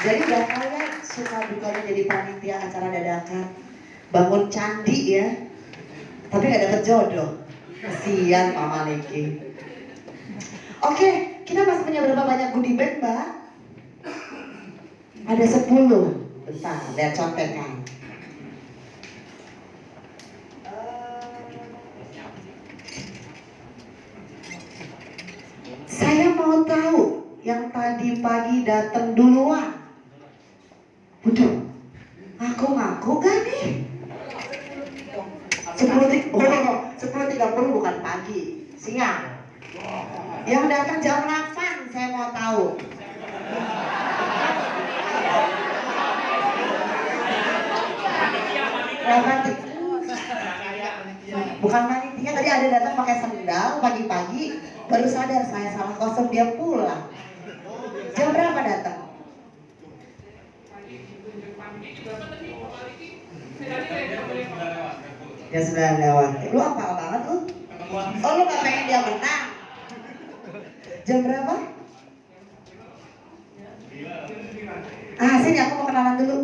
Jadi udah kalian suka dukanya jadi panitia acara dadakan, bangun candi ya, tapi gak dapet jodoh. Kasian Mama Niki. Oke, kita masih punya berapa banyak goodie bag, Mbak? Ada 10. Bentar, lihat contekan. Saya mau tahu yang tadi pagi datang duluan. Waduh, ngaku-ngaku gak nih? 10.30 bukan pagi, siang. Yang datang jam 8 saya mau tahu. Bukan panitia, tadi ada datang pakai sendal pagi-pagi, baru sadar saya salah kosong, dia pulang. Jam berapa datang? Ya 9 lewat. Lu apal banget lu? Oh lu gak pengen dia menang? Jam berapa? Sini aku mau kenalan dulu.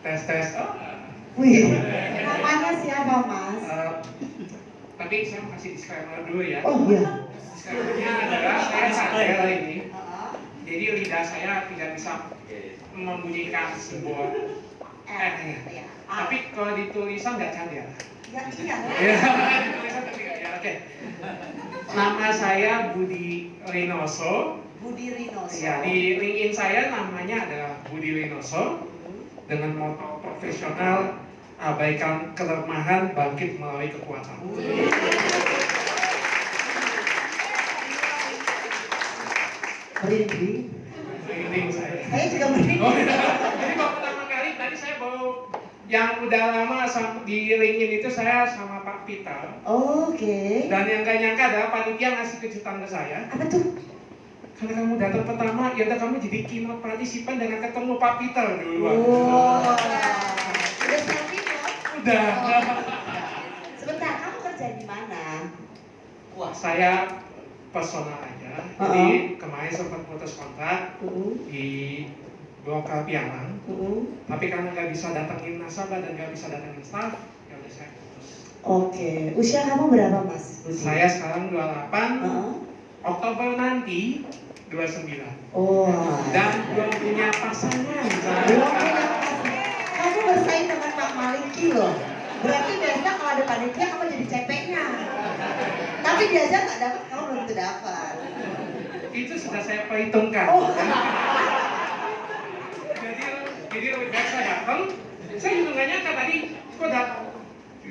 Tes. Wih, namanya siapa Mas? Tapi saya mau kasih disclaimer dulu ya. Oh iya. Disclaimernya adalah saya sadar ini. Jadi lidah saya tidak bisa membunyikan sebuah ya. Tapi kalau ditulisan nggak cadel. Ya iya. Ya, ditulisan tapi nggak ya. Oke. Nama saya Budi Rinoso. Budi Rinoso. Ya, di LinkedIn saya namanya adalah Budi Rinoso dengan moto profesional abaikan kelemahan, bangkit melalui kekuatan. Merinding saya. Saya juga merinding. Oh, jadi kalau pertama kali tadi saya baru yang udah lama di LinkedIn itu saya sama Pak Peter. Oke. Dan yang gak nyangka adalah panitia ngasih kejutan ke saya. Apa tuh? Karena kamu datang pertama, ya udah kamu jadi keynote partisipan dengan ketemu Pak Peter duluan. Wow. Udah selfie belum? Udah. Sebentar, kamu kerja di mana? Wah, saya personal aja. Jadi kemarin sempat putus kontak di lokal Pialang. Tapi karena nggak bisa datangin nasabah dan nggak bisa datangin staff, ya udah saya putus. Oke. Usia kamu berapa Mas? Saya sekarang 28. Oktober nanti 29. Oh. Dan belum punya pasangan. Belum punya pasangan. Kamu bersaing dengan Pak Maliki loh. Berarti besok kalau ada panitia kamu jadi CP-nya. Tapi diajak nggak dapat, kamu belum tentu dapat. Itu sudah saya perhitungkan. Oh. Jadi lebih baik saya datang. Saya juga nggak nyangka tadi kok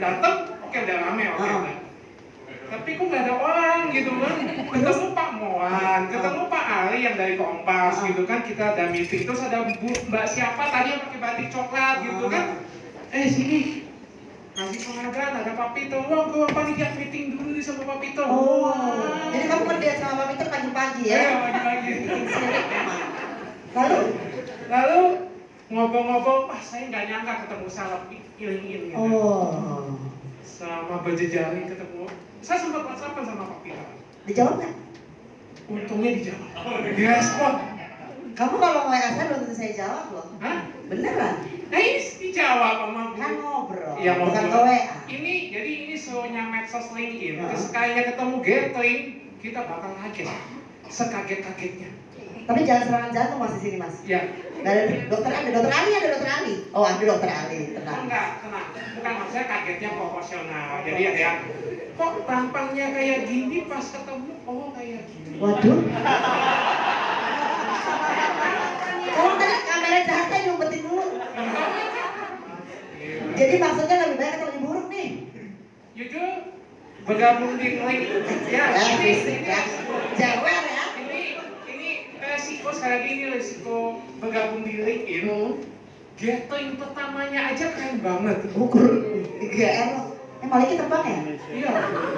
datang, oke udah rame oke. Tapi kok nggak ada orang gitu kan? Ketemu Pak Moan, ketemu Pak Ali yang dari Kompas gitu kan, kita ada meeting, terus ada Mbak siapa tadi yang pakai batik coklat gitu kan? Sini kasih penghargaan, ada Pak Pito. Wah, gue panitia meeting dulu nih sama Pak Pito. Jadi kamu kerja sama Pak Pito pagi-pagi ya? Iya, pagi-pagi. Lalu ngobrol-ngobrol, saya nggak nyangka ketemu salah iling-iling gitu. Sama berjejaring ketemu. Saya sempat WhatsApp sama Pak Pito. Dijawab nggak? Untungnya dijawab. Direspon. Kamu kalau mau WA saya belum tentu saya jawab loh. Hah? Beneran? Ini dijawab sama Bu. Kan ngobrol, Iya, bukan ke ngobrol. WA. Jadi ini show-nya medsos LinkedIn. Terus sekalinya ketemu gathering, kita bakal kaget. Sekaget-kagetnya. Tapi jangan serangan jantung Mas di sini Mas. Iya. Nggak ada dokter Ali. Oh ada dokter Ali, tenang. Enggak, tenang. Bukan maksudnya kagetnya proporsional. Jadi ada yang kok tampangnya kayak gini pas ketemu, oh kayak gini. Waduh. Kalau tadi kamera jahatnya diumpetin dulu. Jadi maksudnya lebih baik atau lebih buruk nih? Yaudah, bergabung di link. Ya, ini Jawer ya. Ini resiko sekali lagi, ini resiko bergabung di LinkedIn. Gathering pertamanya aja keren banget. Ukur IGR. Maliki terbang ya? Iya.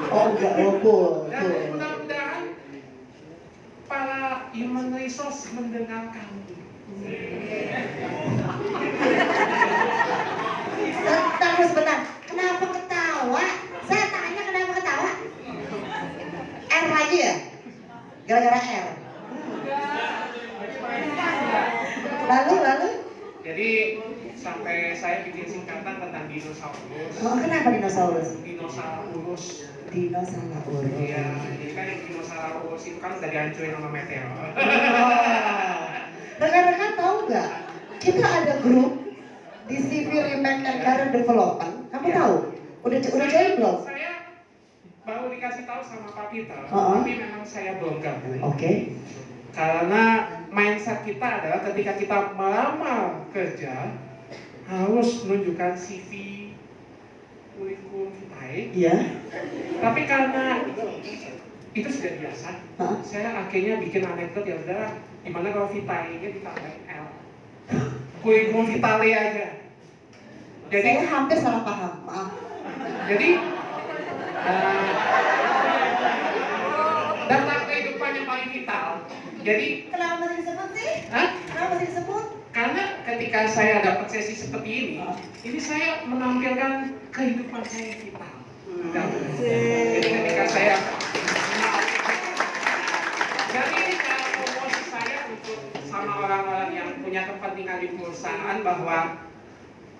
Oh enggak, full. Dan mudah-mudahan para teman resource mendengarkan. Terus sebentar, kenapa ketawa? Saya tanya kenapa ketawa? R lagi ya? Gara-gara R. Lalu? Jadi sampai saya bikin singkatan tentang dinosaurus. Oh, kenapa dinosaurus? Dinosaurus. Dinosaurus. Iya, jadi kan yang dinosaurus itu kan udah dihancurin sama meteor. Rekan-rekan tahu nggak? Kita ada grup di CV Remake and Career Development. Kamu Ya. tahu? Udah join belum? Saya baru dikasih tahu sama Pak Peter, Uh-uh. tapi memang saya belum gabung. Oke. Karena mindset kita adalah ketika kita melamar kerja harus menunjukkan CV, kurikulum vitae. Iya. Tapi karena itu sudah biasa, Hah? saya akhirnya bikin anekdot ya udah, gimana kalau vitae-nya ditambahin L, kurikulum vitae aja. Jadi Saya hampir salah paham. Maaf. Jadi daftar kehidupan yang paling vital. Jadi, Kenapa masih disebut sih? hah? Kenapa masih disebut? Karena ketika saya dapat sesi seperti ini saya menampilkan kehidupan saya yang vital. Jadi ketika saya jadi ini cara promosi saya untuk sama orang-orang yang punya kepentingan di perusahaan bahwa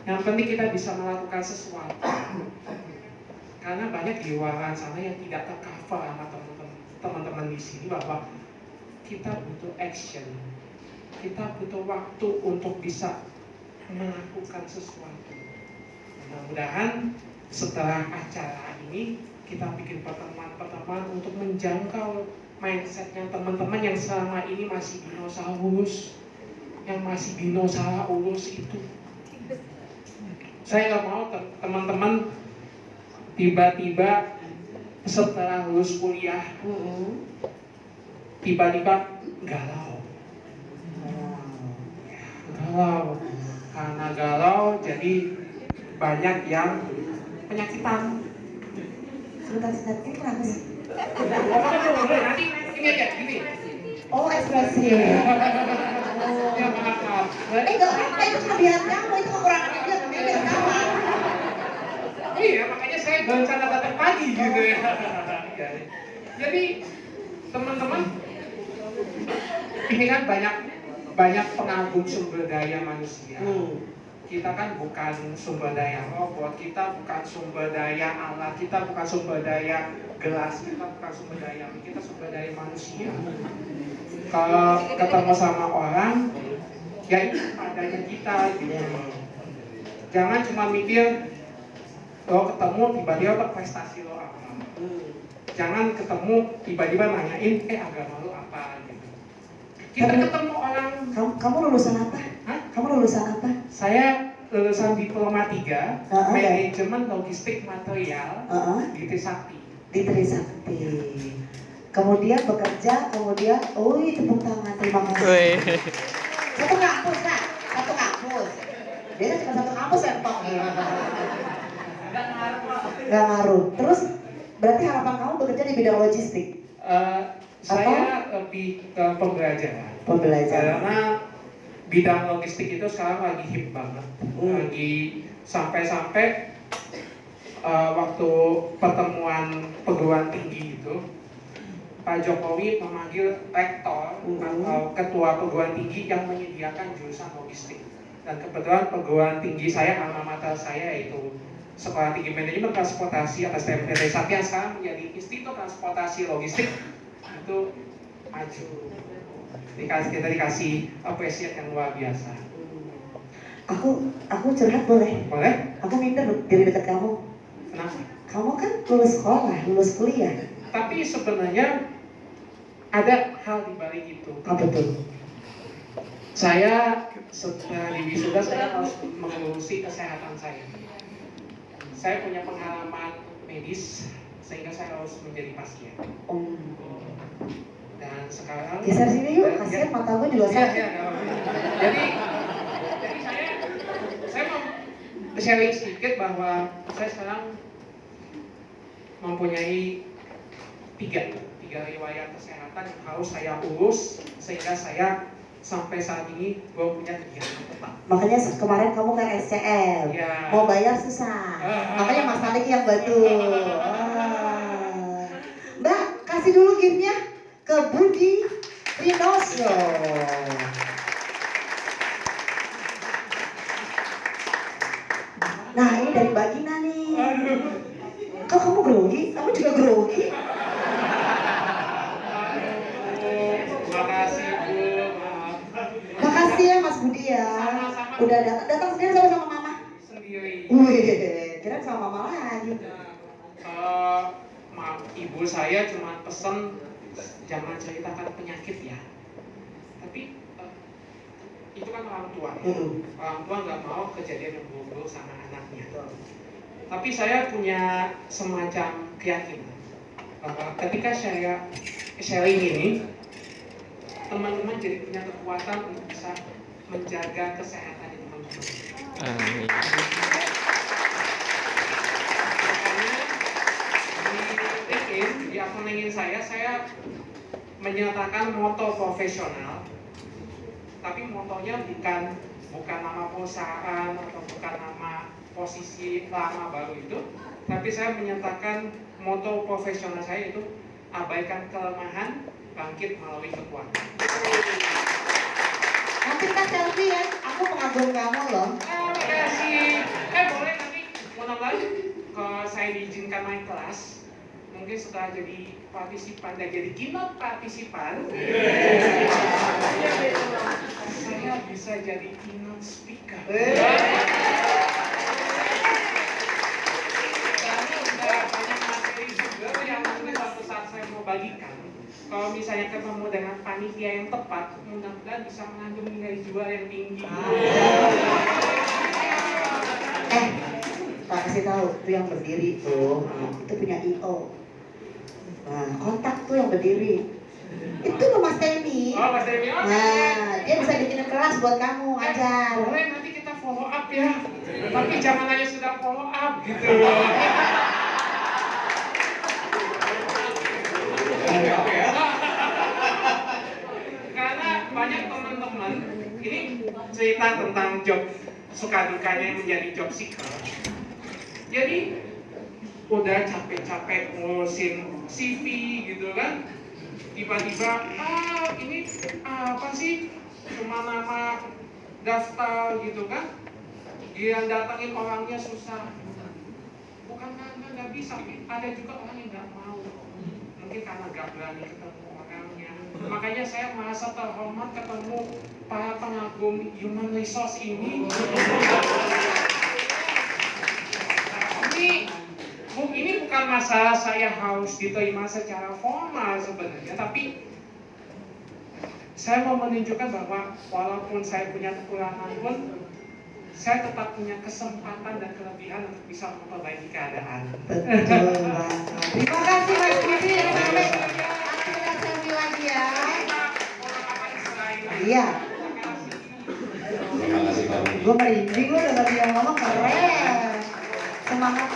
yang penting kita bisa melakukan sesuatu. Karena banyak di luar sana yang tidak tercover sama teman-teman di sini bahwa kita butuh action. Kita butuh waktu untuk bisa melakukan sesuatu. Mudah-mudahan setelah acara ini kita bikin pertemuan-pertemuan untuk menjangkau mindsetnya teman-teman yang selama ini masih dinosaurus, yang masih dinosaurus itu. Saya nggak mau teman-teman tiba-tiba setelah lulus kuliah tiba-tiba galau. Karena galau jadi banyak yang penyakitan. Sebentar, ini kenapa sih? Nanti ini aja gini. Oh, ekspresi. Ya maaf. Enggak apa-apa, itu kelebihan kamu, itu kekurangannya dia, makanya dia ketawa. Iya, makanya saya berencana datang pagi gitu ya. Jadi teman-teman, ini kan banyak pengagum sumber daya manusia. Kita kan bukan sumber daya robot, kita bukan sumber daya alat, kita bukan sumber daya gelas, kita bukan sumber daya, kita sumber daya manusia. Kalau ketemu sama orang, ya itu padanya kita gitu. Jangan cuma mikir lo ketemu tiba-tiba prestasi lo apa. Jangan ketemu tiba-tiba nanyain agama lo apa gitu. Kita ketemu orang. Kamu lulusan apa? Hah? Kamu lulusan apa? Saya lulusan Diploma 3 Manajemen Logistik Material di Trisakti. Di Trisakti. Kemudian bekerja, kemudian, tepuk tangan, terima kasih. Satu kampus, Kak. Satu kampus. Dia kan cuma satu kampus ya, Pak. Gak ngaruh. Terus, berarti harapan kamu bekerja di bidang logistik? Saya lebih ke pembelajaran. Karena bidang logistik itu sekarang lagi hip banget. Lagi sampai-sampai waktu pertemuan perguruan tinggi itu Pak Jokowi memanggil rektor atau ketua perguruan tinggi yang menyediakan jurusan logistik. Dan kebetulan perguruan tinggi saya, alma mater saya yaitu Sekolah Tinggi Manajemen Transportasi atas nama Trisakti yang sekarang menjadi Institut Transportasi Logistik itu maju. Kita dikasih appreciate yang luar biasa. Aku curhat boleh? Boleh? Aku minta diri dekat kamu. Kenapa? Kamu kan lulus sekolah, lulus kuliah. Tapi sebenarnya ada hal di balik itu. Apa tuh? Saya setelah di wisuda saya harus mengurusi kesehatan saya. Saya punya pengalaman medis sehingga saya harus menjadi pasien. Dan sekarang Geser sini yuk, kasihan mata gue juga sakit. Jadi saya mau sharing sedikit bahwa saya sekarang mempunyai tiga riwayat kesehatan yang harus saya urus sehingga saya sampai saat ini belum punya kegiatan tetap. Makanya kemarin kamu ke SCM, Ya. mau bayar susah. Makanya Mas Malik yang bantu. Mbak, kasih dulu gift-nya ke Budi Rinoso. Nah, ini dari Mbak Gina nih. Kok kamu grogi? Kamu juga grogi? Makasih Bu, maaf. Makasih ya Mas Budi ya. Sama-sama. Udah datang sendiri sama mama. Sendiri. Wih, kira sama mama lagi. Maaf, ibu saya cuma pesen jangan ceritakan penyakit ya. Tapi itu kan orang tua. Orang tua nggak mau kejadian yang buruk sama anaknya. Tapi saya punya semacam keyakinan bahwa ketika saya sharing ini, teman-teman jadi punya kekuatan untuk bisa menjaga kesehatan teman-teman. Amin. Makanya di akun LinkedIn saya menyatakan moto profesional, tapi motonya bukan nama perusahaan atau bukan nama posisi lama baru itu, tapi saya menyatakan moto profesional saya itu abaikan kelemahan, bangkit melalui kekuatan. Nanti kita selfie ya, aku pengagum kamu loh. Makasih. Boleh nanti mudah-mudahan kalau saya diizinkan naik kelas, mungkin setelah jadi partisipan dan jadi keynote partisipan, saya bisa jadi keynote speaker. Karena udah banyak materi juga yang mungkin suatu saat saya mau bagikan. Kalau misalnya ketemu dengan panitia yang tepat, mudah-mudahan bisa mengandung nilai jual yang tinggi. Tak kasih tahu tuh yang berdiri tuh, itu punya IO. Nah, kontak tuh yang berdiri. Itu loh Mas Temi. Oh, Mas Dewi, Nah, dia bisa bikin kelas buat kamu ajar. boleh nanti kita follow up ya. Tapi jangan hanya sudah follow up gitu. Karena banyak teman-teman ini cerita tentang job suka dukanya menjadi job seeker. Jadi udah capek-capek ngurusin CV gitu kan, tiba-tiba ini apa sih, cuma nama daftar gitu kan, yang datangin orangnya susah. Bukan karena nggak bisa, ada juga orang yang nggak mau, mungkin karena nggak berani ketemu orangnya. Makanya saya merasa terhormat ketemu para pengagum human resource ini. Ini bukan masalah saya harus diterima secara formal sebenarnya, tapi saya mau menunjukkan bahwa walaupun saya punya kekurangan pun, saya tetap punya kesempatan dan kelebihan untuk bisa memperbaiki keadaan. Betul banget. Terima kasih Mas Budi. Nanti kita selfie lagi ya. Iya. Terima kasih Pak. Gue merinding loh dengar dia ngomong, keren. Semangat.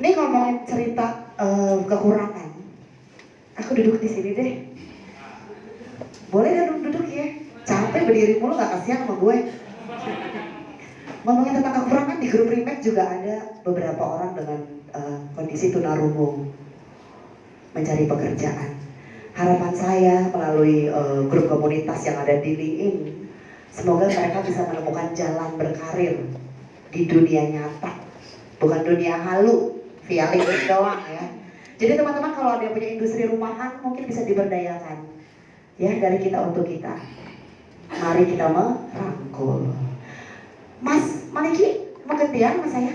Ini ngomongin cerita kekurangan. Aku duduk di sini deh. Boleh duduk ya. Capek berdiri mulu, gak kasihan sama gue. Ngomongin tentang kekurangan, di grup Remake juga ada beberapa orang dengan kondisi tunarungu mencari pekerjaan. Harapan saya melalui grup komunitas yang ada di LinkedIn, semoga mereka bisa menemukan jalan berkarir di dunia nyata, bukan dunia halu via LinkedIn doang ya. Jadi teman-teman kalau ada yang punya industri rumahan mungkin bisa diberdayakan ya, dari kita untuk kita. Mari kita merangkul. Mas Maliki mau gantian sama saya?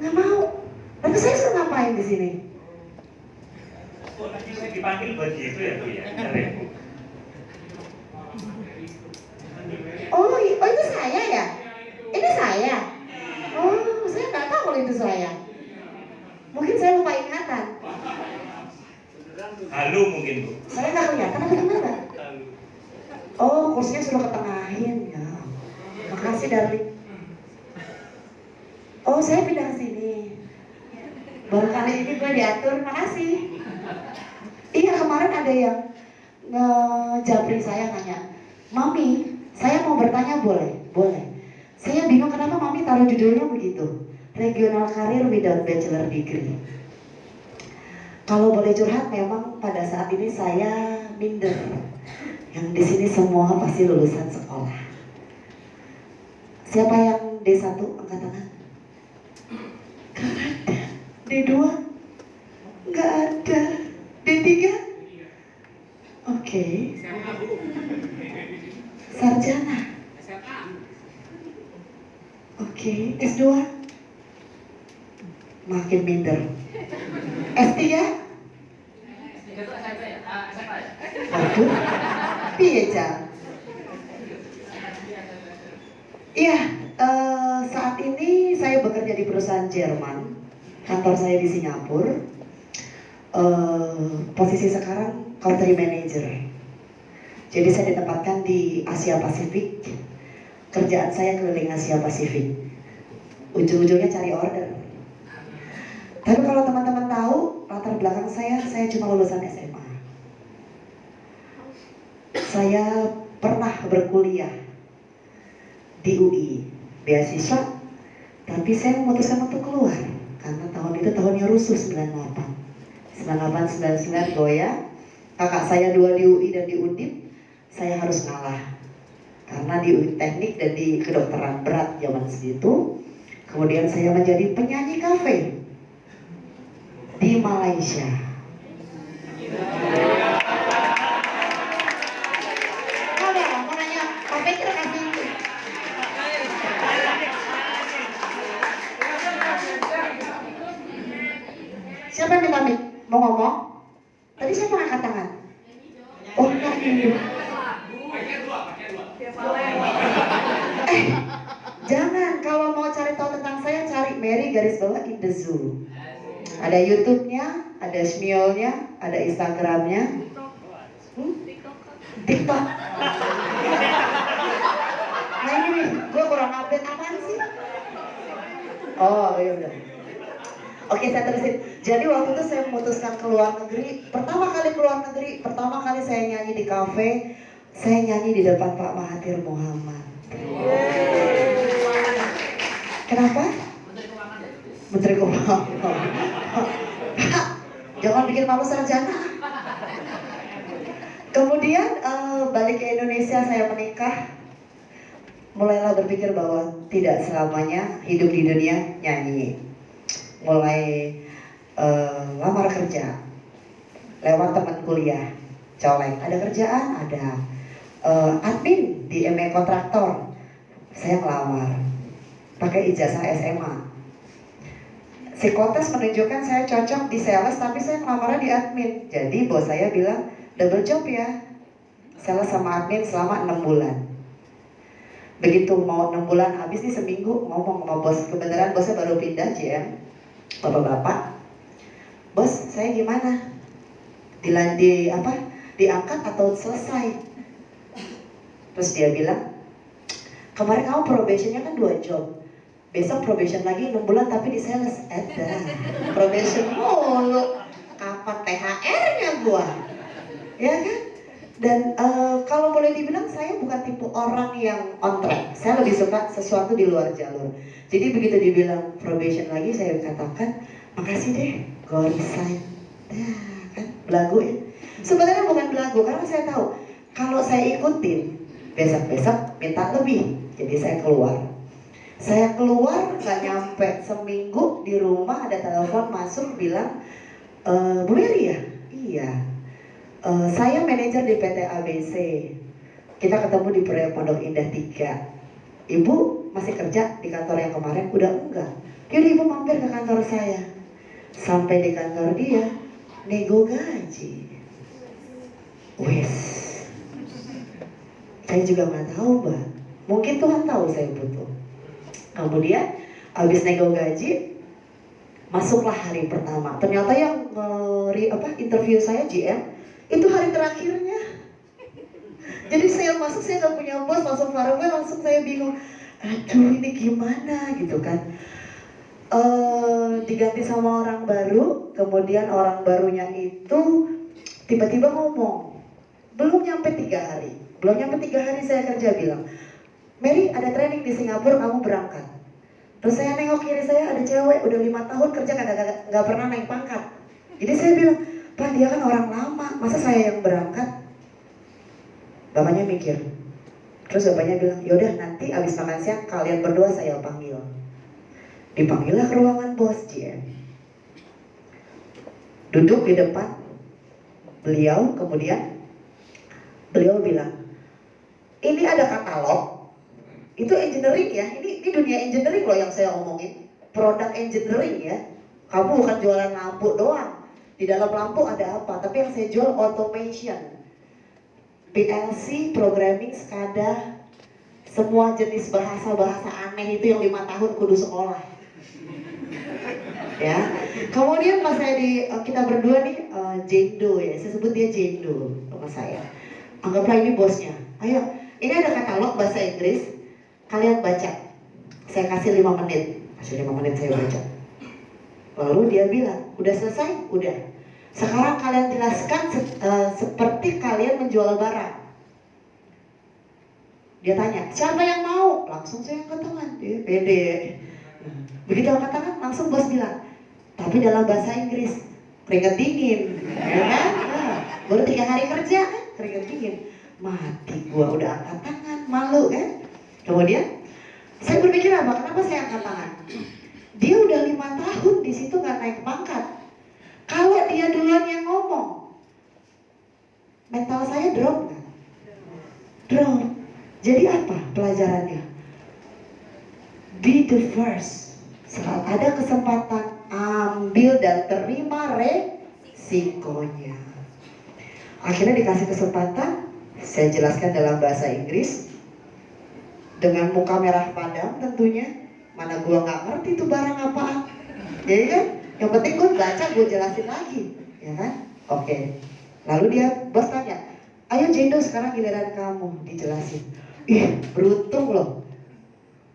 Nggak mau. Tapi saya suruh ngapain di sini? Kok tadi saya dipanggil buat gitu ya Bu ya? Oh itu saya ya? Ini saya? Oh, saya nggak tahu kalau itu saya. Mungkin saya lupa ingatan. Halo mungkin Bu. Saya nggak kelihatan apa gimana? Oh, kursinya Oh, saya pindah ke sini. Baru kali ini gue diatur, makasih. Iya, kemarin ada yang ngejabri saya nanya, Mami, saya mau bertanya boleh? Boleh. Saya bingung kenapa Mami taruh judulnya begitu, Regional Career Without Bachelor Degree. Kalau boleh curhat, memang pada saat ini saya minder. Yang di sini semua pasti lulusan sekolah. Siapa yang D1 angkat tangan? Gak ada. D2? Gak ada. D3? Oke. Sarjana? Oke. S2? Makin minder. S3? Aduh, piye Cal? Iya, saat ini saya bekerja di perusahaan Jerman. Kantor saya di Singapura. Posisi sekarang country manager. Jadi saya ditempatkan di Asia Pasifik. Kerjaan saya keliling Asia Pasifik. Ujung-ujungnya cari order. Tapi kalau teman-teman tahu latar belakang saya cuma lulusan SMA. Saya pernah berkuliah di UI, beasiswa, tapi saya memutuskan untuk keluar karena tahun itu tahunnya rusuh 98 99 goyah. Kakak saya 2 di UI dan di Undip, saya harus ngalah karena di UI teknik dan di kedokteran berat zaman segitu. Kemudian saya menjadi penyanyi kafe di Malaysia. Mau nanya, kafe itu kasih. Siapa yang minta mic? Mau ngomong? Tadi siapa angkat tangan? Oh, enggak ini. Jangan, kalau mau cari tahu tentang saya, cari Mary garis bawah in the zoo. Ada YouTube-nya, ada Smio-nya, ada Instagram-nya. TikTok. Nah ini nih, gue kurang update apaan sih? Oh iya udah. Oke, saya terusin. Jadi waktu itu saya memutuskan keluar negeri. Pertama kali saya nyanyi di kafe. Saya nyanyi di depan Pak Mahathir Mohamad. Kenapa? Menteri Keuangan. Jangan bikin malu sarjana. Kemudian balik ke Indonesia, saya menikah. Mulailah berpikir bahwa tidak selamanya hidup di dunia nyanyi. Mulai lamar kerja lewat teman kuliah, colek. Ada kerjaan, ada admin di ME kontraktor. Saya melamar pakai ijazah SMA. Psikotes menunjukkan saya cocok di sales, tapi saya melamarnya di admin. Jadi bos saya bilang, double job ya, sales sama admin selama 6 bulan. Begitu mau 6 bulan habis nih, seminggu ngomong sama bos. Kebenaran bosnya baru pindah GM. Bapak-bapak, bos saya gimana? Diangkat atau selesai? Terus dia bilang, kemarin kamu probationnya kan 2 job. Besok probation lagi 6 bulan tapi di sales. Probation mulu. Kapan THR-nya gua? Ya kan? Dan kalau boleh dibilang saya bukan tipe orang yang on track. Saya lebih suka sesuatu di luar jalur. Jadi begitu dibilang probation lagi, saya katakan makasih deh, go resign. Kan belagu ya. Sebenarnya bukan belagu, karena saya tahu kalau saya ikutin besok-besok minta lebih. Jadi saya keluar. Saya keluar nggak nyampe seminggu, di rumah ada telepon masuk bilang, Bu Mary ya? Iya. Saya manajer di PT ABC. Kita ketemu di proyek Pondok Indah 3. Ibu masih kerja di kantor yang kemarin? Udah enggak. Yaudah ibu mampir ke kantor saya. Sampai di kantor dia, nego gaji. Wes. Saya juga nggak tahu, Mbak. Mungkin Tuhan tahu saya butuh. Kemudian habis nego gaji, masuklah hari pertama. Ternyata yang interview saya GM itu hari terakhirnya. Jadi saya masuk, saya nggak punya bos, langsung farewell, langsung saya bingung. Aduh ini gimana gitu kan. Diganti sama orang baru, kemudian orang barunya itu tiba-tiba ngomong, belum nyampe 3 hari, saya kerja bilang, Mary ada training di Singapura, kamu berangkat. Terus saya nengok kiri saya ada cewek udah 5 tahun kerja nggak pernah naik pangkat. Jadi saya bilang, Pak dia kan orang lama, masa saya yang berangkat? Bapaknya mikir. Terus bapaknya bilang, yaudah nanti abis makan siang kalian berdua saya panggil. Dipanggillah ke ruangan bos GM. Duduk di depan beliau, kemudian beliau bilang, ini ada katalog, itu engineering ya, ini dunia engineering loh yang saya omongin, produk engineering ya. Kamu bukan jualan lampu doang, di dalam lampu ada apa, tapi yang saya jual automation, PLC, programming, SCADA, semua jenis bahasa-bahasa aneh itu yang 5 tahun kudu sekolah. Ya, kemudian pas saya kita berdua nih Jendo ya, saya sebut dia Jendo sama saya. Anggaplah ini bosnya. Ayo, ini ada katalog bahasa Inggris, kalian baca. Saya kasih 5 menit, kasih 5 menit saya baca. Lalu dia bilang, udah selesai? Udah. Sekarang kalian jelaskan seperti kalian menjual barang. Dia tanya, siapa yang mau? Langsung saya angkat tangan, dia pede. Begitu angkat tangan, langsung bos bilang, tapi dalam bahasa Inggris, keringet dingin, ya kan? Nah, baru 3 hari kerja kan, keringet dingin. Mati gua udah angkat tangan, malu kan? Kemudian saya berpikir apa? Kenapa saya angkat tangan? Dia udah 5 tahun di situ nggak naik pangkat. Kalau dia duluan yang ngomong, mental saya drop nggak? Drop. Jadi apa pelajarannya? Be the first. Saat ada kesempatan, ambil dan terima resikonya. Akhirnya dikasih kesempatan, saya jelaskan dalam bahasa Inggris dengan muka merah padam tentunya. Mana gua nggak ngerti itu barang apaan, ya kan? Yang penting gua baca, gua jelasin lagi, ya kan? Oke. Lalu dia bos tanya, ayo Jendo sekarang giliran kamu dijelasin. Ih, beruntung loh.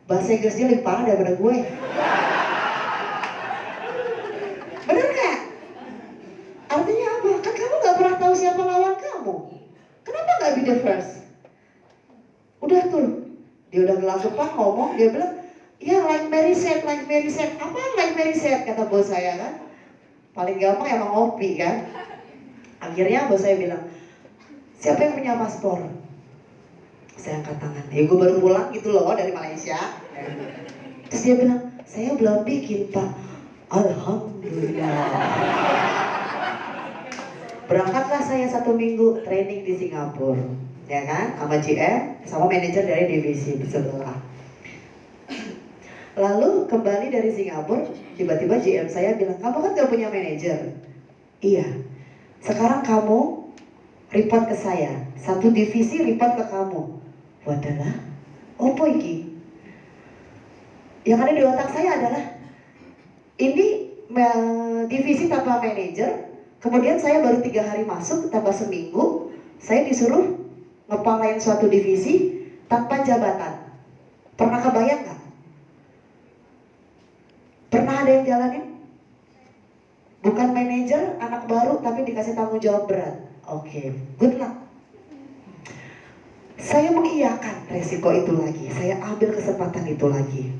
Bahasa Inggrisnya lebih parah daripada gue. Bener gak? Artinya apa? Kan kamu gak pernah tahu siapa lawan kamu. Kenapa gak be the first? Udah tuh, dia udah gelagapan ngomong, dia bilang, ya like Mary said. Apaan like Mary said? Kata bos saya kan. Paling gampang emang ngopi kan. Akhirnya bos saya bilang, siapa yang punya paspor? Saya angkat tangan, ya gue baru pulang gitu loh dari Malaysia. Terus dia bilang, saya belum bikin Pak. Alhamdulillah. Berangkatlah saya 1 minggu training di Singapura, ya kan, sama GM, sama manajer dari divisi di sebelah. Lalu kembali dari Singapura, tiba-tiba GM saya bilang, kamu kan gak punya manajer. Iya, sekarang kamu report ke saya, 1 divisi report ke kamu. Wadalah, opo iki? Yang ada di otak saya adalah ini divisi tanpa manajer. Kemudian saya baru 3 hari masuk, tambah seminggu, saya disuruh ngepalain suatu divisi tanpa jabatan. Pernah kebayang nggak? Pernah ada yang jalanin? Bukan manajer, anak baru, tapi dikasih tanggung jawab berat. Oke, good luck. Saya mengiyakan resiko itu lagi, saya ambil kesempatan itu lagi.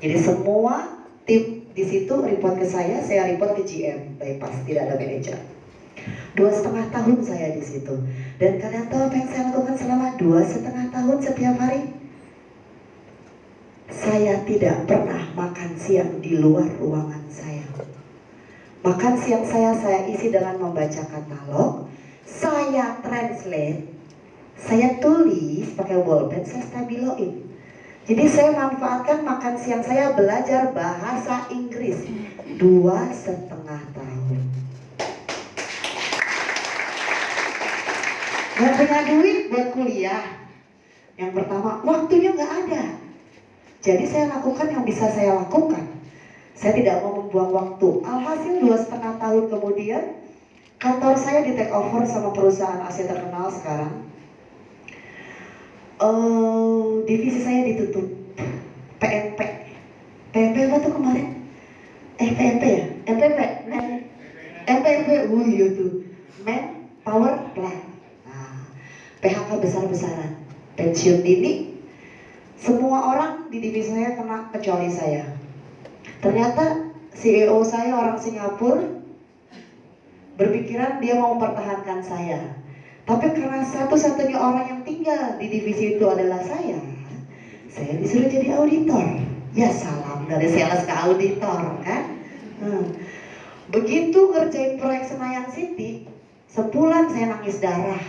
Jadi semua tim di situ report ke saya report ke GM, bypass, tidak ada manajer. 2,5 tahun saya di situ. Dan kalian tahu apa yang saya lakukan selama 2,5 tahun setiap hari? Saya tidak pernah makan siang di luar ruangan saya. Makan siang saya isi dengan membaca katalog, saya translate, saya tulis pakai bolpen, saya stabiloin. Jadi saya manfaatkan makan siang saya belajar bahasa Inggris 2,5 tahun. Gak punya duit buat kuliah. Yang pertama, waktunya gak ada. Jadi saya lakukan yang bisa saya lakukan. Saya tidak mau membuang waktu. Alhasil 2,5 tahun kemudian, kantor saya di take over sama perusahaan Asia terkenal sekarang. Divisi saya ditutup. PMP apa tuh kemarin? MPP ya? MPP? MPP, iya tuh. Man Power Plan. Nah, PHK besar-besaran, pensiun dini. Semua orang di divisi saya kena kecuali saya. Ternyata CEO saya orang Singapura berpikiran dia mau mempertahankan saya. Tapi karena satu-satunya orang yang tinggal di divisi itu adalah saya disuruh jadi auditor. Ya salam dari sales ke auditor kan. Begitu ngerjain proyek Senayan City, sebulan saya nangis darah.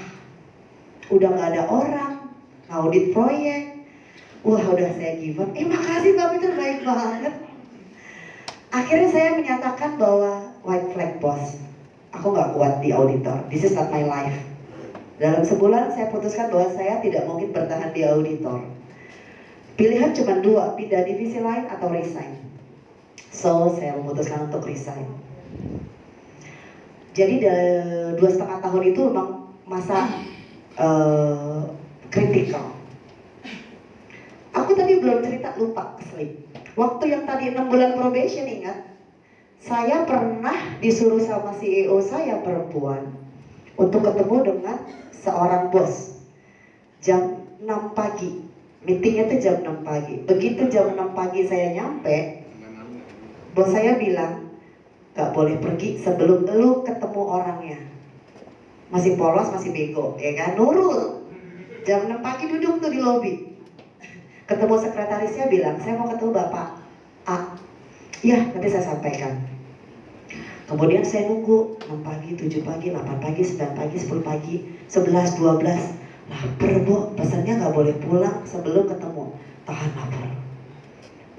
Udah gak ada orang, audit proyek. Wah udah saya give up. Makasih Mbak Peter, baik banget. Akhirnya saya menyatakan bahwa white flag boss, aku gak kuat di auditor. This is not my life. Dalam sebulan saya putuskan bahwa saya tidak mungkin bertahan di auditor. Pilihan cuma dua, pindah divisi lain atau resign. So saya memutuskan untuk resign. Jadi 2,5 tahun itu memang masa kritikal. Aku tadi belum cerita, lupa keselip. Waktu yang tadi 6 bulan probation, ingat? Saya pernah disuruh sama CEO saya perempuan untuk ketemu dengan seorang bos jam 6 pagi. Meetingnya tuh jam 6 pagi. Begitu jam 6 pagi saya nyampe, bos saya bilang, gak boleh pergi sebelum lu ketemu orangnya. Masih polos, masih bego, ya kan? Nurul. Jam 6 pagi duduk tuh di lobi. Ketemu sekretarisnya bilang, saya mau ketemu Bapak A. Iya, nanti saya sampaikan. Kemudian saya nunggu 6 pagi, 7 pagi, 8 pagi, 9 pagi, 10 pagi, 11, 12. Lapar Bu, pesannya gak boleh pulang sebelum ketemu. Tahan lapar.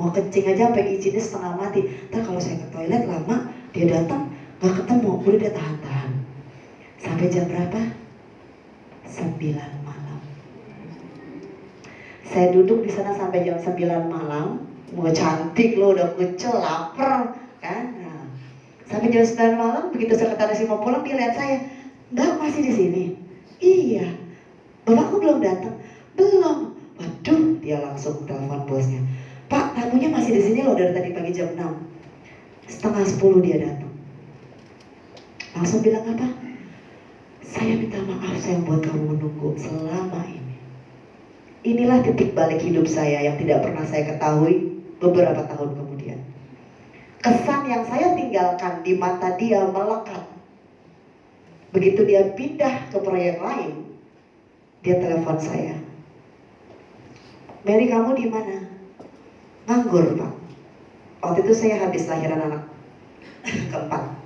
Mau kencing aja sampai izinnya setengah mati. Ntar kalau saya ke toilet lama, dia datang gak ketemu, udah dia tahan-tahan. Sampai jam berapa? 9 malam. Saya duduk di sana sampai jam 9 malam. Mau cantik lo, udah kucel, lapar kan. Nah, sampai jam 9 malam, begitu sekretaris mau pulang, dia lihat saya. Enggak, masih di sini. Iya. Bapakku belum datang. Belum. Waduh, dia langsung telepon bosnya. Pak, tamunya masih di sini loh dari tadi pagi jam 6. Setengah 10 dia datang. Langsung bilang apa? Saya minta maaf saya buat kamu menunggu selama ini. Inilah titik balik hidup saya yang tidak pernah saya ketahui beberapa tahun kemudian. Kesan yang saya tinggalkan di mata dia melekat. Begitu dia pindah ke proyek lain, dia telepon saya. Mary, kamu di mana? Nganggur, Pak. Waktu itu saya habis lahiran anak keempat.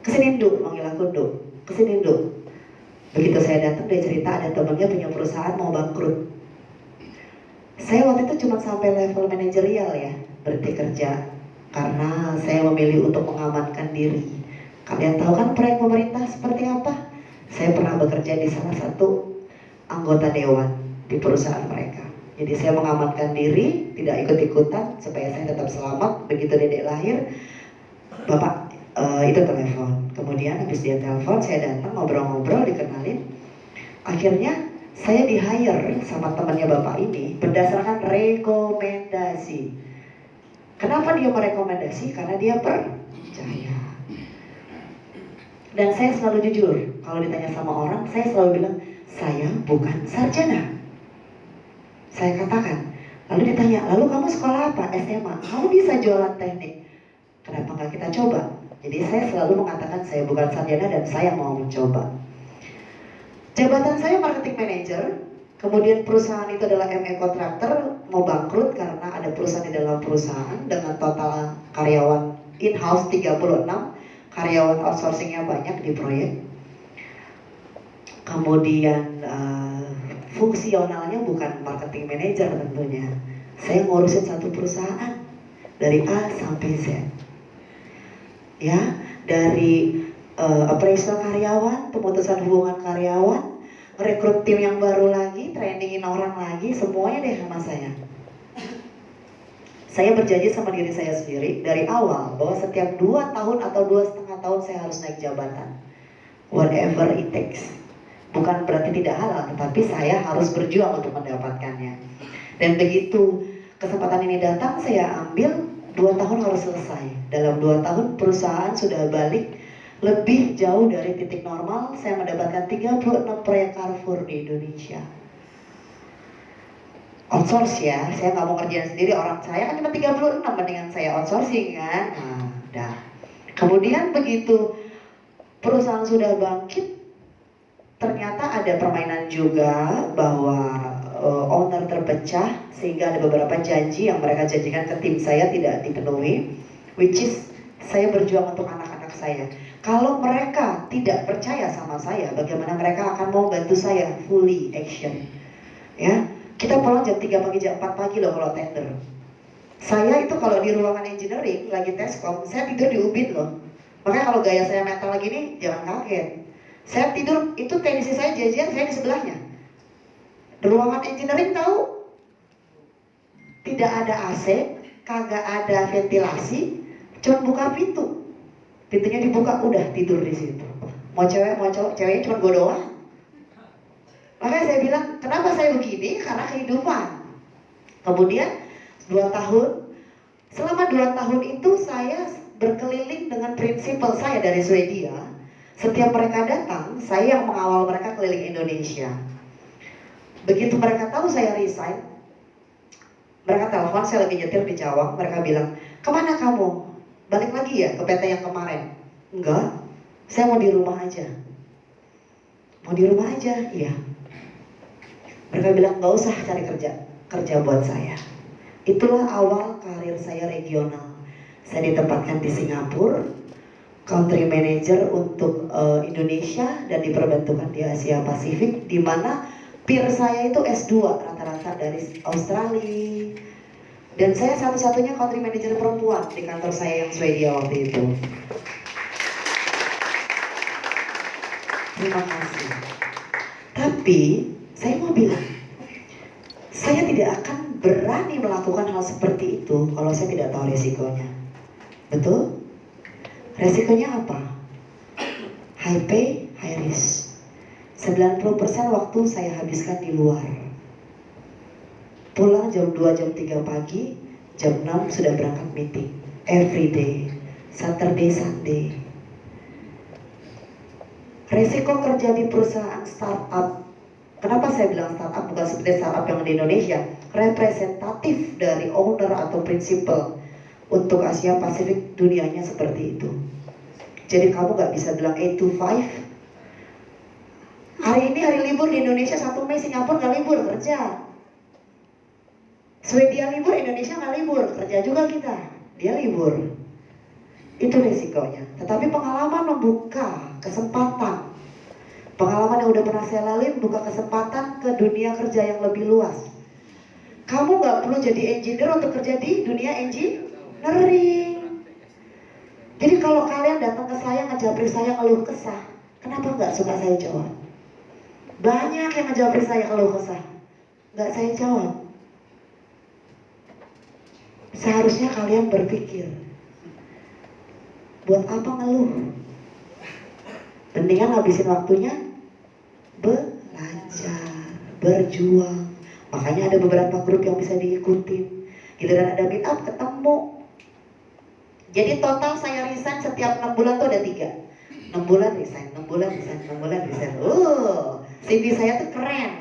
Kesini Nduk, manggil aku Nduk. Kesini Nduk. Begitu saya datang, dia cerita ada temannya punya perusahaan mau bangkrut. Saya waktu itu cuma sampai level manajerial ya, berhenti kerja. Karena saya memilih untuk mengamankan diri. Kalian tahu kan proyek pemerintah seperti apa? Saya pernah bekerja di salah satu anggota dewan di perusahaan mereka. Jadi saya mengamankan diri, tidak ikut-ikutan supaya saya tetap selamat. Begitu dedek lahir, Bapak itu telepon. Kemudian habis dia telepon, saya datang ngobrol-ngobrol, dikenalin. Akhirnya saya di-hire sama temannya Bapak ini berdasarkan rekomendasi. Kenapa dia merekomendasi? Karena dia percaya. Dan saya selalu jujur, kalau ditanya sama orang, saya selalu bilang, saya bukan sarjana. Saya katakan, lalu ditanya, lalu kamu sekolah apa? SMA. Kamu bisa jualan teknik. Kenapa nggak kita coba? Jadi saya selalu mengatakan saya bukan sarjana dan saya mau mencoba. Jabatan saya marketing manager, kemudian perusahaan itu adalah ME kontraktor, mau bangkrut karena ada perusahaan di dalam perusahaan dengan total karyawan in-house 36, karyawan outsourcingnya banyak di proyek. Kemudian fungsionalnya bukan marketing manager tentunya. Saya ngurusin satu perusahaan dari A sampai Z. Ya, dari appraisal karyawan, pemutusan hubungan karyawan, rekrut tim yang baru lagi, trainingin orang lagi, semuanya deh sama saya. Saya berjanji sama diri saya sendiri dari awal bahwa setiap 2 tahun atau 2,5 tahun saya harus naik jabatan. Whatever it takes. Bukan berarti tidak halal, tetapi saya harus berjuang untuk mendapatkannya. Dan begitu kesempatan ini datang, saya ambil 2 tahun harus selesai. Dalam 2 tahun perusahaan sudah balik lebih jauh dari titik normal. Saya mendapatkan 36 proyek Carrefour di Indonesia. Outsource ya, saya nggak mau kerjaan sendiri, orang saya kan cuma 36, mendingan saya outsourcing kan. Nah, dah. Kemudian begitu perusahaan sudah bangkit, ternyata ada permainan juga bahwa owner terpecah sehingga ada beberapa janji yang mereka janjikan ke tim saya tidak dipenuhi, which is saya berjuang untuk anak-anak saya. Kalau mereka tidak percaya sama saya, bagaimana mereka akan mau bantu saya fully action? Ya, kita pulang jam 3 pagi, jam 4 pagi loh kalau tender. Saya itu kalau di ruangan engineering lagi teskom, saya tidur di ubin loh. Makanya kalau gaya saya mental lagi nih, jangan kaget. Saya tidur, itu teknisi saya jajan, saya di sebelahnya. Di ruangan engineering tahu? Tidak ada AC, kagak ada ventilasi, cuma buka pintu. Pintunya dibuka, udah tidur di situ. Mau cewek, mau cowok, ceweknya cuma gue doang. Makanya saya bilang, kenapa saya begini? Karena kehidupan. Kemudian 2 tahun, selama 2 tahun itu saya berkeliling dengan prinsipal saya dari Swedia. Setiap mereka datang, saya yang mengawal mereka keliling Indonesia. Begitu mereka tahu saya resign, mereka telepon, saya lagi nyetir di Cawang, mereka bilang, kemana kamu? Balik lagi ya ke PT yang kemarin? Enggak, saya mau di rumah aja. Mau di rumah aja? Iya. Mereka bilang, gak usah cari kerja buat saya. Itulah awal karir saya regional. Saya ditempatkan di Singapura, country manager untuk Indonesia dan diperbantukan di Asia Pasifik, di mana peer saya itu S2 rata-rata dari Australia. Dan saya satu-satunya country manager perempuan di kantor saya yang Swedia waktu itu. Terima kasih. Tapi saya mau bilang, saya tidak akan berani melakukan hal seperti itu kalau saya tidak tahu resikonya. Betul? Resikonya apa? High pay, high risk. 90% waktu saya habiskan di luar. Pulang jam 2, jam 3 pagi, jam 6 sudah berangkat meeting. Every day, Saturday, Sunday. Resiko kerja di perusahaan startup. Kenapa saya bilang startup bukan seperti startup yang di Indonesia? Representatif dari owner atau principal untuk Asia Pasifik, dunianya seperti itu. Jadi kamu gak bisa bilang 8 to 5. Hari ini hari libur di Indonesia, 1 Mei Singapura gak libur, kerja. Swedia libur, Indonesia gak libur, kerja juga kita. Dia libur. Itu resikonya. Tetapi pengalaman membuka kesempatan. Pengalaman yang udah pernah saya lalui membuka kesempatan ke dunia kerja yang lebih luas. Kamu gak perlu jadi engineer untuk kerja di dunia engineering. Jadi kalau kalian datang ke saya, ngejabri saya ngeluh kesah, kenapa gak suka saya jawab? Banyak yang ngejabri saya ngeluh kesah, gak saya jawab. Seharusnya kalian berpikir, buat apa ngeluh? Mendingan habisin waktunya belajar, berjuang. Makanya ada beberapa grup yang bisa diikutin. Giliran ada meet up, ketemu. Jadi total saya resign setiap 6 bulan tuh ada 3. 6 bulan resign, 6 bulan resign, 6 bulan resign. CV saya tuh keren.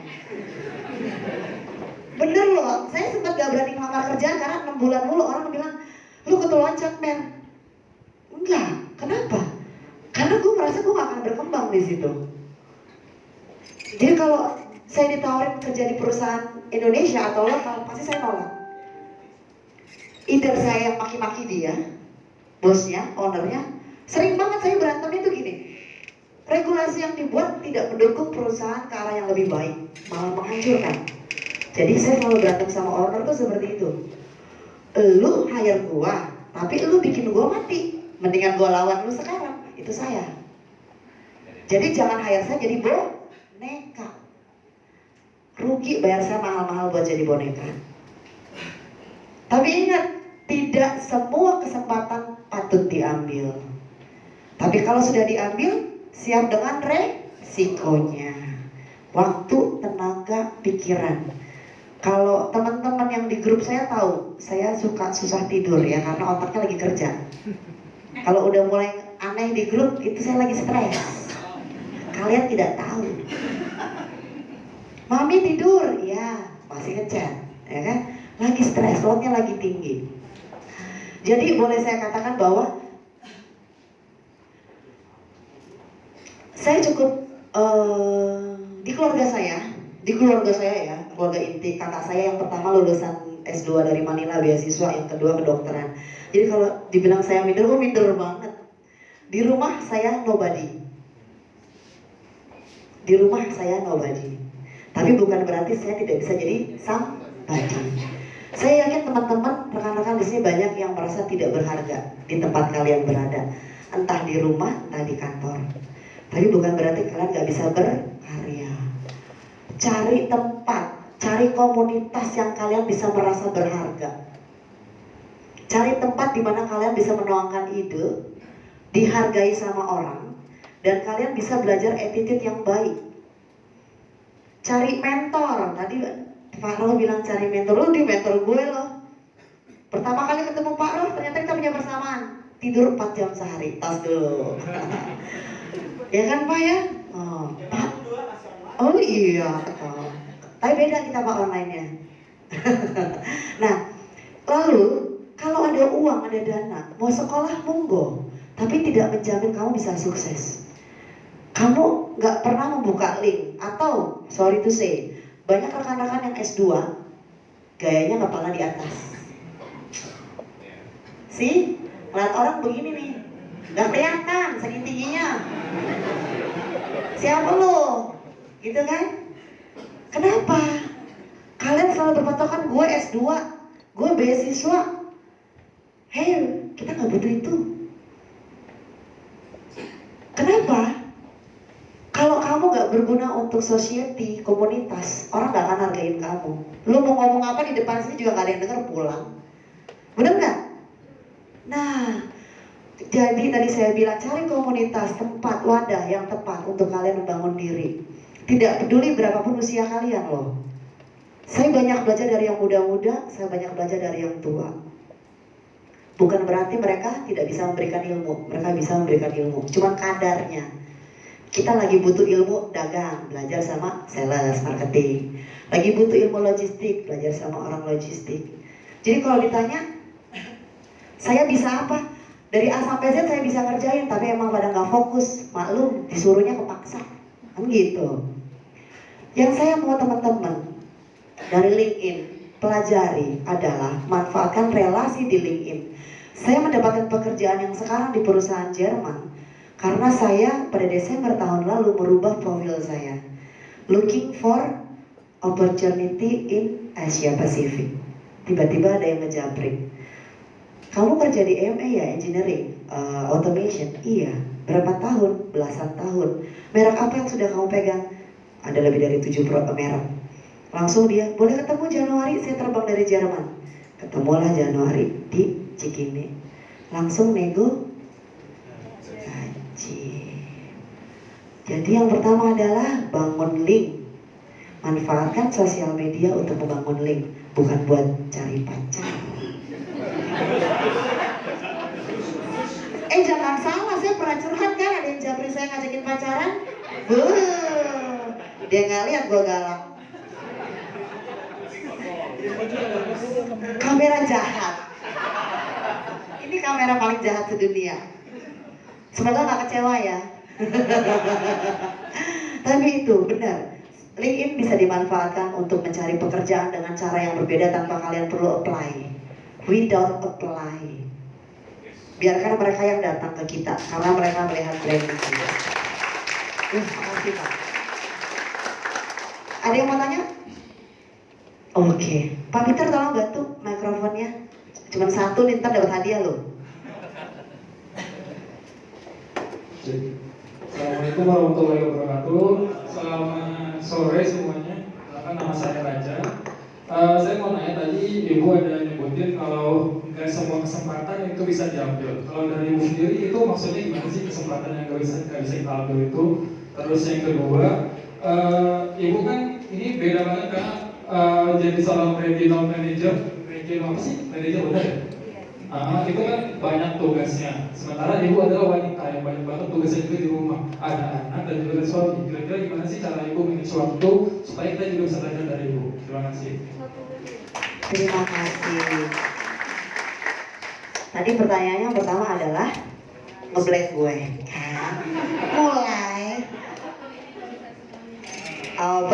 Bener loh, saya sempat gak berani ngelamar kerjaan karena 6 bulan mulu orang bilang, lu ketuloncat men. Enggak, kenapa? Karena gue merasa gue gak akan berkembang di situ. Jadi kalau saya ditawarin kerja di perusahaan Indonesia atau lokal, pasti saya nolak. Either saya yang maki-maki dia, bosnya, ownernya. Sering banget saya berantem itu gini. Regulasi yang dibuat tidak mendukung perusahaan ke arah yang lebih baik, malah menghancurkan. Jadi saya selalu berantem sama owner tuh seperti itu. Lu hire gua, tapi lu bikin gua mati. Mendingan gua lawan lu sekarang. Itu saya. Jadi jangan hire saya jadi boneka. Rugi bayar saya mahal-mahal buat jadi boneka. Tapi ingat, tidak semua kesempatan patut diambil. Tapi kalau sudah diambil, siap dengan resikonya. Waktu, tenaga, pikiran. Kalau teman-teman yang di grup saya tahu, saya suka susah tidur ya karena otaknya lagi kerja. Kalau udah mulai aneh di grup, itu saya lagi stres. Kalian tidak tahu. Mami tidur, ya masih ngechat, ya kan? Lagi stres, loadnya lagi tinggi. Jadi boleh saya katakan bahwa saya cukup di keluarga saya ya, keluarga inti kakak saya yang pertama lulusan S2 dari Manila beasiswa, yang kedua kedokteran. Jadi kalau dibilang saya minder, minder banget. Di rumah saya nobody. Di rumah saya nobody. Tapi bukan berarti saya tidak bisa jadi somebody. Saya yakin teman-teman, rekan-rekan di sini banyak yang merasa tidak berharga di tempat kalian berada, entah di rumah, entah di kantor. Tapi bukan berarti kalian gak bisa berkarya. Cari tempat, cari komunitas yang kalian bisa merasa berharga. Cari tempat di mana kalian bisa menuangkan ide, dihargai sama orang, dan kalian bisa belajar attitude yang baik. Cari mentor. Tadi Pak Roh bilang cari mentor. Lu di mentor gue loh. Pertama kali ketemu Pak Roh, ternyata kita punya persamaan. Tidur 4 jam sehari. Tas dulu. Ya kan Pak ya? Oh, Pak. Oh iya. Oh. Tapi beda kita Pak online-nya. Nah, lalu kalau ada uang, ada dana, mau sekolah monggo. Tapi tidak menjamin kamu bisa sukses. Kamu gak pernah membuka link. Atau, sorry to say, banyak rekan-rekan yang S2 gayanya kepala di atas. See? Ngeliat orang begini nih, gak kelihatan saking tingginya. Siapa lo? Gitu kan? Kenapa? Kalian selalu berpatokan gue S2, gue beasiswa. Hey, kita gak butuh itu. Kenapa? Kalau kamu gak berguna untuk society, komunitas, orang gak akan hargain kamu. Lu mau ngomong apa di depan sini juga gak ada yang denger, pulang. Bener gak? Nah, jadi tadi saya bilang cari komunitas, tempat, wadah yang tepat untuk kalian membangun diri. Tidak peduli berapapun usia kalian loh. Saya banyak belajar dari yang muda-muda, saya banyak belajar dari yang tua. Bukan berarti mereka tidak bisa memberikan ilmu, mereka bisa memberikan ilmu, cuman kadarnya. Kita lagi butuh ilmu dagang, belajar sama sales, marketing. Lagi butuh ilmu logistik, belajar sama orang logistik. Jadi kalau ditanya, saya bisa apa? Dari A sampai Z saya bisa ngerjain, tapi emang pada nggak fokus, maklum, disuruhnya kepaksa, kan gitu. Yang saya mau teman-teman dari LinkedIn pelajari adalah manfaatkan relasi di LinkedIn. Saya mendapatkan pekerjaan yang sekarang di perusahaan Jerman karena saya pada Desember tahun lalu merubah profil saya, looking for opportunity in Asia Pacific. Tiba-tiba ada yang ngejabrik, kamu kerja di EMA ya, engineering, automation? Iya. Berapa tahun? Belasan tahun. Merek apa yang sudah kamu pegang? Ada lebih dari 7 merek. Langsung dia, boleh ketemu Januari, saya terbang dari Jerman. Ketemulah Januari di Cikini. Langsung nego gaji. Jadi yang pertama adalah bangun link. Manfaatkan sosial media untuk membangun link, bukan buat cari pacar. Jangan salah, saya pernah curhat kan, ada yang japri saya ngajakin pacaran. Dia nggak lihat gue galak. Kamera jahat. Ini kamera paling jahat sedunia. Semoga nggak kecewa ya. Tapi itu benar. LinkedIn bisa dimanfaatkan untuk mencari pekerjaan dengan cara yang berbeda tanpa kalian perlu apply. Without apply. Biarkan mereka yang datang ke kita karena mereka melihat branding kita. Makasih Pak. Ada yang mau tanya? Oke. Pak Peter tolong bantu mikrofonnya. Cuma satu nih, ntar dapat hadiah loh. Assalamualaikum warahmatullahi wabarakatuh. Selamat sore semuanya. Nama saya Raja. Saya mau nanya tadi Ibu ada nyebutin kalau nggak semua kesempatan itu bisa diambil. Kalau dari Ibu sendiri itu maksudnya gimana sih kesempatan yang nggak bisa kita ambil itu? Terus yang kedua, Ibu kan ini beda banget karena jadi seorang regional manager, regional apa sih? Manager udah ya? Itu kan banyak tugasnya. Sementara ibu adalah wanita yang banyak banget tugasnya juga di rumah. Ada anak dan juga ada suami. Kira-kira gimana sih cara ibu manage waktu supaya kita juga bisa belajar dari ibu? Terima kasih. Terima kasih. Tadi pertanyaannya yang pertama adalah ngeblank gue. Kan? Mulai.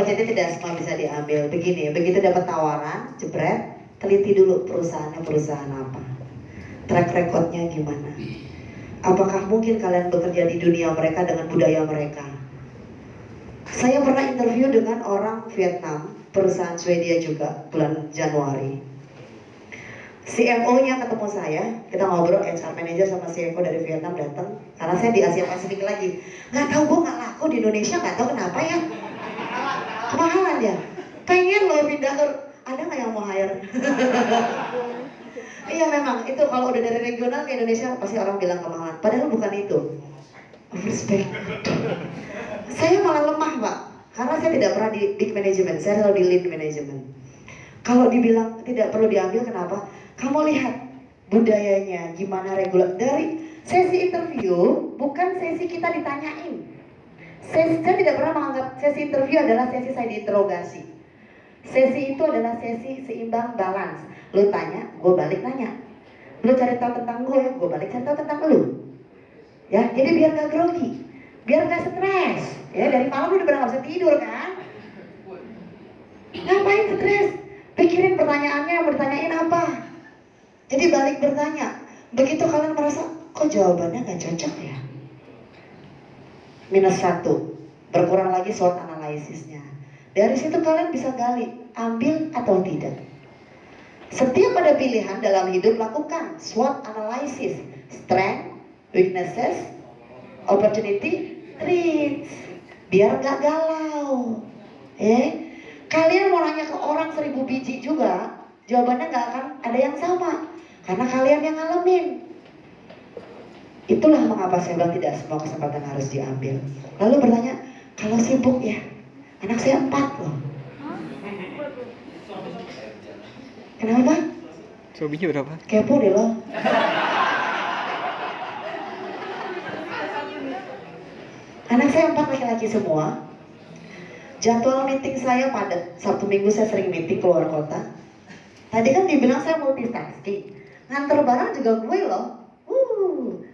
Jadi tidak semua bisa diambil. Begini, begitu dapat tawaran, jebret, teliti dulu perusahaannya perusahaan apa. Track recordnya gimana? Apakah mungkin kalian bekerja di dunia mereka dengan budaya mereka? Saya pernah interview dengan orang Vietnam, perusahaan Swedia juga, bulan Januari. CFO-nya ketemu saya, kita ngobrol, HR manager sama CFO dari Vietnam datang, karena saya di Asia Pasifik lagi. Nggak tahu, gue nggak laku di Indonesia, nggak tahu kenapa ya. Kemahalan ya. Pengen loh pindah ke, ada nggak yang mau hire? Iya memang, itu kalau udah dari regional ke Indonesia pasti orang bilang kemahalan. Padahal bukan itu. Respect. Saya malah lemah Pak, karena saya tidak pernah di big management, saya selalu di lead management. Kalau dibilang tidak perlu diambil, kenapa? Kamu lihat budayanya, gimana regulasi. Dari sesi interview, bukan sesi kita ditanyain. Saya tidak pernah menganggap sesi interview adalah sesi saya diinterogasi. Sesi itu adalah sesi seimbang, balance. Lu tanya, gue balik nanya. Lu cari tahu tentang gue balik cari tahu tentang lu. Ya, jadi biar gak grogi, biar gak stres. Ya, dari malam udah pernah gak bisa tidur kan? Ngapain stres? Pikirin pertanyaannya yang mau ditanyain apa. Jadi balik bertanya. Begitu kalian merasa, kok jawabannya gak cocok ya? -1, berkurang lagi SWOT analisisnya. Dari situ kalian bisa gali, ambil atau tidak. Setiap ada pilihan dalam hidup, lakukan SWOT analysis, strength, weaknesses, opportunity, threats, biar gak galau. Kalian mau nanya ke orang 1000 biji juga, jawabannya gak akan ada yang sama, karena kalian yang ngalamin. Itulah mengapa saya bilang tidak semua kesempatan harus diambil. Lalu bertanya, kalau sibuk ya, anak saya 4 loh. Kenapa? Suaminya berapa? Kepo deh lo. Anak saya 4 laki-laki semua. Jadwal meeting saya padat. Sabtu Minggu saya sering meeting keluar kota. Tadi kan dibilang saya multitasking. Nganter barang juga gue loh.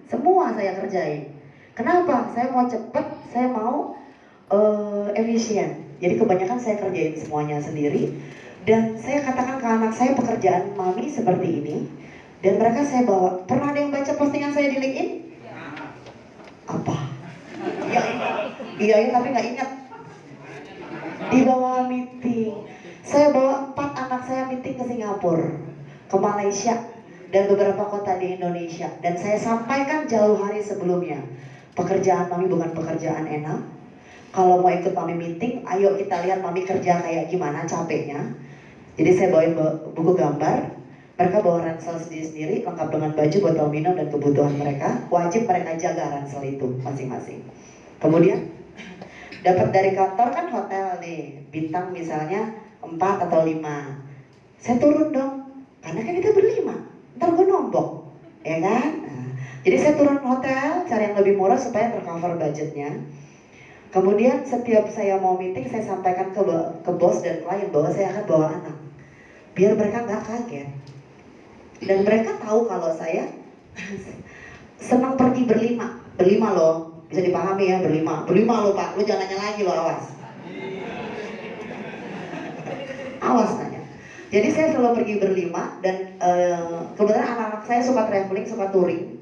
Semua saya kerjain. Kenapa? Saya mau cepet, saya mau efisien. Jadi kebanyakan saya kerjain semuanya sendiri. Dan saya katakan ke anak saya, pekerjaan mami seperti ini. Dan mereka saya bawa. Pernah ada yang baca postingan saya di LinkedIn? Apa? Iya, tapi nggak ingat. Di bawah meeting. Saya bawa 4 anak saya meeting ke Singapura, ke Malaysia, dan beberapa kota di Indonesia. Dan saya sampaikan jauh hari sebelumnya, pekerjaan mami bukan pekerjaan enak. Kalau mau ikut mami meeting, ayo kita lihat mami kerja kayak gimana capeknya. Jadi saya bawain buku gambar. Mereka bawa ransel sendiri-sendiri, lengkap dengan baju, botol minum, dan kebutuhan mereka. Wajib mereka jaga ransel itu masing-masing. Kemudian dapat dari kantor kan hotel nih, bintang misalnya 4 atau 5. Saya turun dong, karena kan kita berlima. Ntar gue nombok, ya kan? Nah, jadi saya turun hotel, cari yang lebih murah supaya tercover budgetnya. Kemudian setiap saya mau meeting, saya sampaikan ke bos dan klien bahwa saya akan bawa anak, biar mereka nggak kaget. Dan mereka tahu kalau saya senang pergi berlima loh, bisa dipahami ya, berlima loh Pak, lu jangan nanya lagi loh, awas nanya. Jadi saya selalu pergi berlima dan kebetulan anak-anak saya suka traveling, suka touring.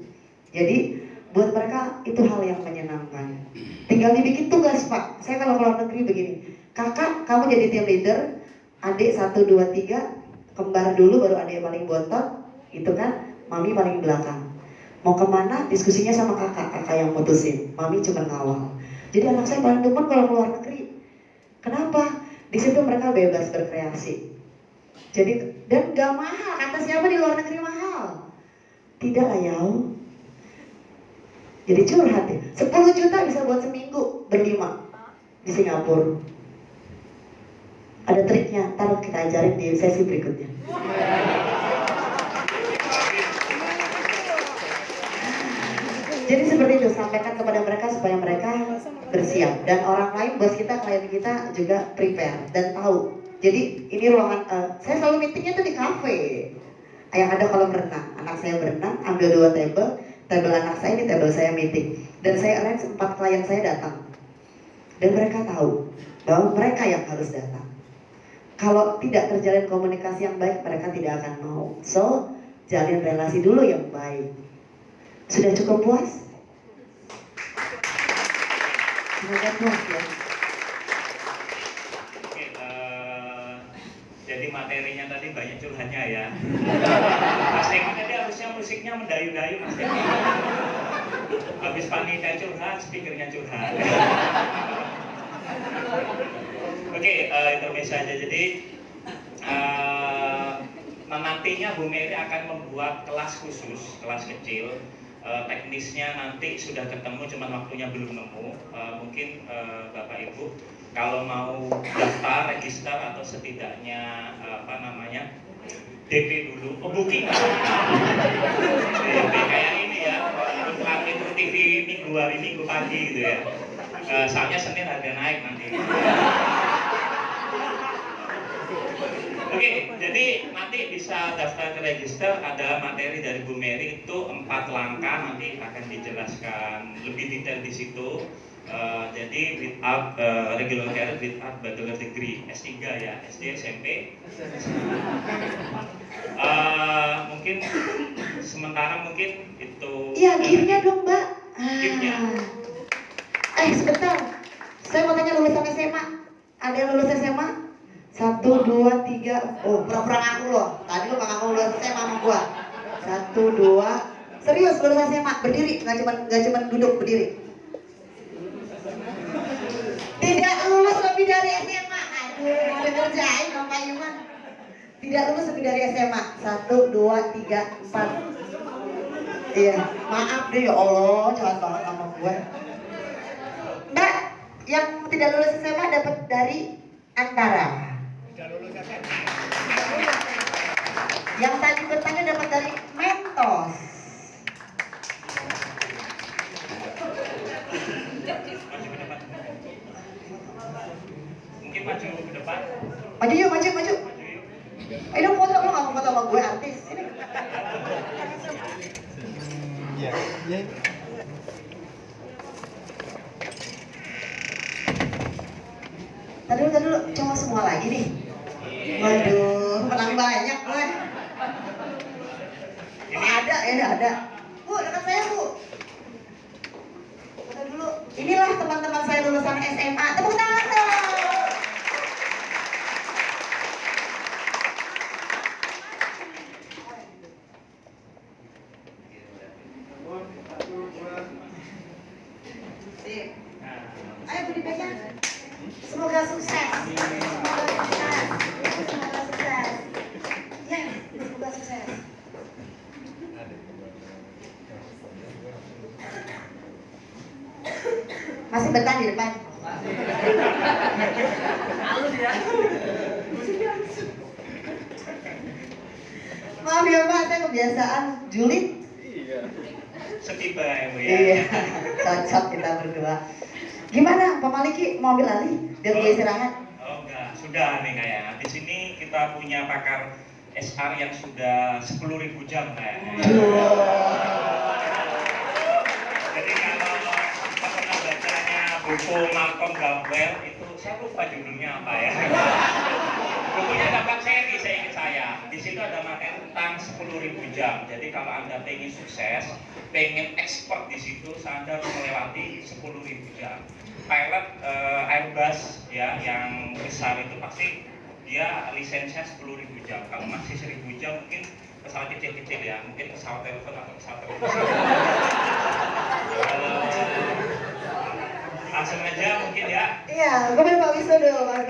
Jadi buat mereka itu hal yang menyenangkan. Tinggal dibikin tugas Pak. Saya kalau keluar negeri begini, kakak kamu jadi team leader, adik 1, 2, 3, kembar dulu baru adik paling bontot, itu kan, mami paling belakang. Mau kemana diskusinya sama kakak yang mutusin, mami cuma ngawal. Jadi anak saya paling demen kalau keluar negeri. Kenapa? Di situ mereka bebas berkreasi. Jadi dan gak mahal, kata siapa di luar negeri mahal? Tidak lah ya. Jadi curhat ya. 10 juta bisa buat seminggu berlima di Singapura. Ada triknya, ntar kita ajarin di sesi berikutnya. Jadi seperti itu, sampaikan kepada mereka supaya mereka bersiap. Dan orang lain, bos kita, klien kita juga prepare dan tahu. Jadi ini ruangan, saya selalu meetingnya tuh di kafe. Yang ada kolam renang, anak saya berenang, ambil 2 table anak saya, ini table saya meeting. Dan saya arrange 4 klien saya datang. Dan mereka tahu bahwa mereka yang harus datang. Kalau tidak terjalin komunikasi yang baik, mereka tidak akan mau. So, jalin relasi dulu yang baik. Sudah cukup puas? Semoga puas ya. Oke, jadi materinya tadi banyak curhatnya ya. Mas Eki tadi harusnya musiknya mendayu-dayu Mas Eki. Habis panitia curhat, speakernya curhat. Oke, intermezzo aja. Jadi nantinya Bu Mary akan membuat kelas khusus, kelas kecil. Teknisnya nanti sudah ketemu, cuman waktunya belum nemu. Mungkin Bapak Ibu kalau mau daftar, register atau setidaknya DP dulu, booking. DP kayak ini ya, untuk TV minggu hari Minggu pagi gitu ya. Soalnya Senin harga naik nanti. Oke, jadi nanti bisa daftar ke register, ada materi dari Bu Mary itu 4 langkah, nanti akan dijelaskan lebih detail di situ. Jadi without regular career, without bachelor degree, S3 ya, SD, SMP. Mungkin sementara mungkin itu. Iya, gift-nya dong Mbak. Gift-nya. Sebentar, saya mau tanya lulusan SMA. Ada yang lulus SMA? 1, 2, 3. Oh, pura-pura ngaku loh. Tadi lo gak ngaku lulus SMA sama gua. 1, 2. Serius lulus SMA, berdiri, nggak cuman duduk, berdiri. Tidak lulus lebih dari SMA. Aduh, mau dikerjain dong Pak Iman. Tidak lulus lebih dari SMA. 1, 2, 3, 4. Iya, maaf deh ya Allah, jahat banget sama gue. Mbak, yang tidak lulus SMA dapat dari antara. Yang tadi bertanya dapat dari Mentos. Maju ke depan. Mungkin maju ke depan. Maju yuk, maju. Maju yuk. Ayo foto, lo gak mau foto sama gue artis. Ini. Iya. Tadi dulu, cowok semua lagi nih. Waduh, menang banyak gue. Ini ada. Bu, dekat saya Bu. Foto dulu. Inilah teman-teman saya lulusan SMA. Tepuk tangan dong. Sip. Ayo Bu dipegang. Semoga sukses. Semoga sukses. Ya, semoga sukses. Masih betah di depan. Halus ya. Maaf ya Pak, saya kebiasaan julid. Setiba ya Bu ya. Iya, cocok kita berdua. Gimana Pak Maliki, mau ambil alih biar gue istirahat? Oh enggak, sudah nih kayak. Di sini kita punya pakar SR yang sudah 10.000 jam kayaknya. Jadi kalau pernah bacanya buku Malcolm Gladwell itu, saya lupa judulnya apa ya. Bukunya dapat seri, saya ingat saya. Di situ ada materi tentang 10.000 jam. Jadi kalau Anda pengen sukses, pengen expert di situ, Anda harus melewati 10.000 jam. Pilot Airbus ya yang besar itu pasti dia lisensinya 10.000 jam. Kalau masih 1.000 jam mungkin pesawat kecil-kecil ya, mungkin pesawat telepon atau pesawat televisi. Langsung aja mungkin ya. Iya, gue Pak Wisodo, Pak